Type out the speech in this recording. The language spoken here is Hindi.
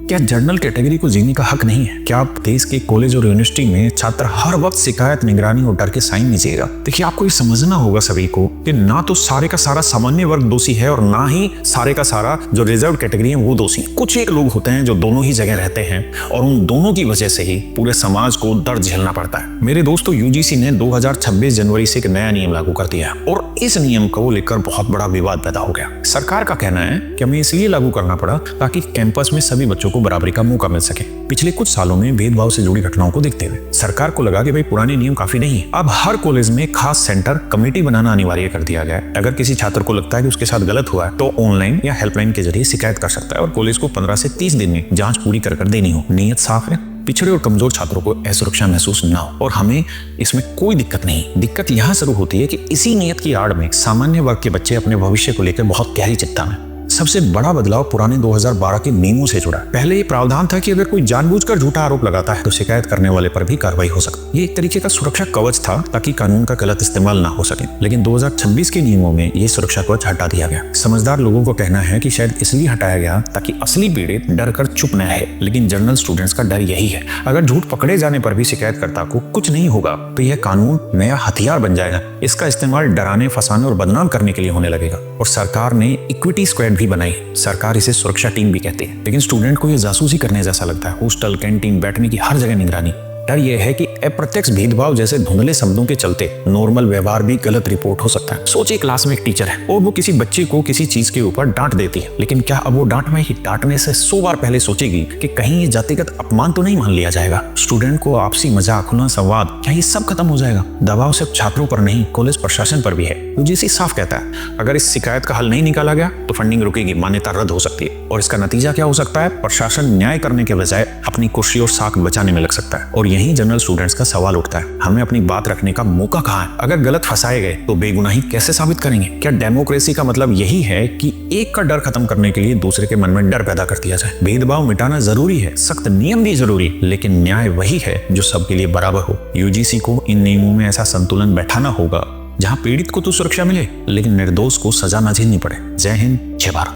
क्या जनरल कैटेगरी को जीने का हक नहीं है? क्या आप देश के कॉलेज और यूनिवर्सिटी में छात्र हर वक्त शिकायत, निगरानी और डर के साइन नहीं जिएगा? देखिए, आपको ये समझना होगा सभी को कि ना तो सारे का सारा सामान्य वर्ग दोषी है और ना ही सारे का सारा जो रिजर्व कैटेगरी है वो दोषी। कुछ एक लोग होते हैं जो दोनों ही जगह रहते हैं और उन दोनों की वजह से ही पूरे समाज को दर्द झेलना पड़ता है। मेरे दोस्तों, यूजीसी ने 2026 जनवरी से एक नया नियम लागू कर दिया और इस नियम को लेकर बहुत बड़ा विवाद पैदा हो गया। सरकार का कहना है कि हमें इसलिए लागू करना पड़ा ताकि कैंपस में सभी बच्चों को बराबरी का मौका मिल सके। पिछले कुछ सालों में भेदभाव से जुड़ी घटनाओं को देखते हुए सरकार को लगा कि भाई पुराने नियम काफी नहीं है। अब हर कॉलेज में खास सेंटर, कमेटी बनाना अनिवार्य कर दिया गया है। अगर किसी छात्र को लगता है कि उसके साथ गलत हुआ है तो ऑनलाइन या हेल्पलाइन के जरिए शिकायत कर सकता है और कॉलेज को 15 से 30 दिन में जांच पूरी कर देनी हो। नीयत साफ है, पिछड़े और कमजोर छात्रों को असुरक्षा महसूस ना हो और हमें इसमें कोई दिक्कत नहीं। दिक्कत यहाँ शुरू होती है कि इसी नियत की आड़ में सामान्य वर्ग के बच्चे अपने भविष्य को लेकर बहुत गहरी चिंता में। सबसे बड़ा बदलाव पुराने 2012 के नियमों से जुड़ा। पहले ये प्रावधान था कि अगर कोई जानबूझकर झूठा आरोप लगाता है तो शिकायत करने वाले पर भी कार्रवाई हो सकती। ये एक तरीके का सुरक्षा कवच था ताकि कानून का गलत इस्तेमाल ना हो सके। लेकिन 2026 के नियमों में ये सुरक्षा कवच हटा दिया गया। समझदार लोगों को कहना है कि शायद इसलिए हटाया गया ताकि असली पीड़ित डर कर चुप न रहे। लेकिन जनरल स्टूडेंट्स का डर यही है, अगर झूठ पकड़े जाने पर भी शिकायतकर्ता को कुछ नहीं होगा तो यह कानून नया हथियार बन जाएगा। इसका इस्तेमाल डराने, फंसाने और बदनाम करने के लिए होने लगेगा। और सरकार ने इक्विटी स्क्वाड भी बनाई। सरकार इसे सुरक्षा टीम भी कहती है, लेकिन स्टूडेंट को यह जासूसी करने जैसा लगता है। हॉस्टल, कैंटीन, बैठने की हर जगह निगरानी। डर यह है कि अप्रत्यक्ष भेदभाव जैसे धुंधले शब्दों के चलते नॉर्मल व्यवहार भी गलत रिपोर्ट हो सकता है। सोचिए, क्लास में एक टीचर है और वो किसी बच्चे को किसी चीज के ऊपर डांट देती है, लेकिन क्या अब वो डांटने से 100 बार पहले सोचेगी कि कहीं ये जातिगत अपमान तो नहीं मान लिया जाएगा? स्टूडेंट को आपसी मजाक, खुला संवाद, क्या ये सब खत्म हो जाएगा? दबाव सिर्फ छात्रों पर नहीं, कॉलेज प्रशासन पर भी है। यूजीसी साफ कहता है, अगर इस शिकायत का हल नहीं निकाला गया तो फंडिंग रुकेगी, मान्यता रद्द हो सकती है। और इसका नतीजा क्या हो सकता है? प्रशासन न्याय करने के बजाय अपनी कुर्सी और साख बचाने में लग सकता है। और यही जनरल स्टूडेंट्स का सवाल उठता है, हमें अपनी बात रखने का मौका कहाँ है? अगर गलत फंसाए गए तो बेगुनाही कैसे साबित करेंगे? क्या डेमोक्रेसी का मतलब यही है कि एक का डर खत्म करने के लिए दूसरे के मन में डर पैदा कर दिया जाए? भेदभाव मिटाना जरूरी है, सख्त नियम भी जरूरी, लेकिन न्याय वही है जो सबके लिए बराबर हो। यूजीसी को इन नियमों में ऐसा संतुलन बैठाना होगा जहां पीड़ित को तो सुरक्षा मिले लेकिन निर्दोष को सजा न झेलनी पड़े। जय हिंद, जय भारत।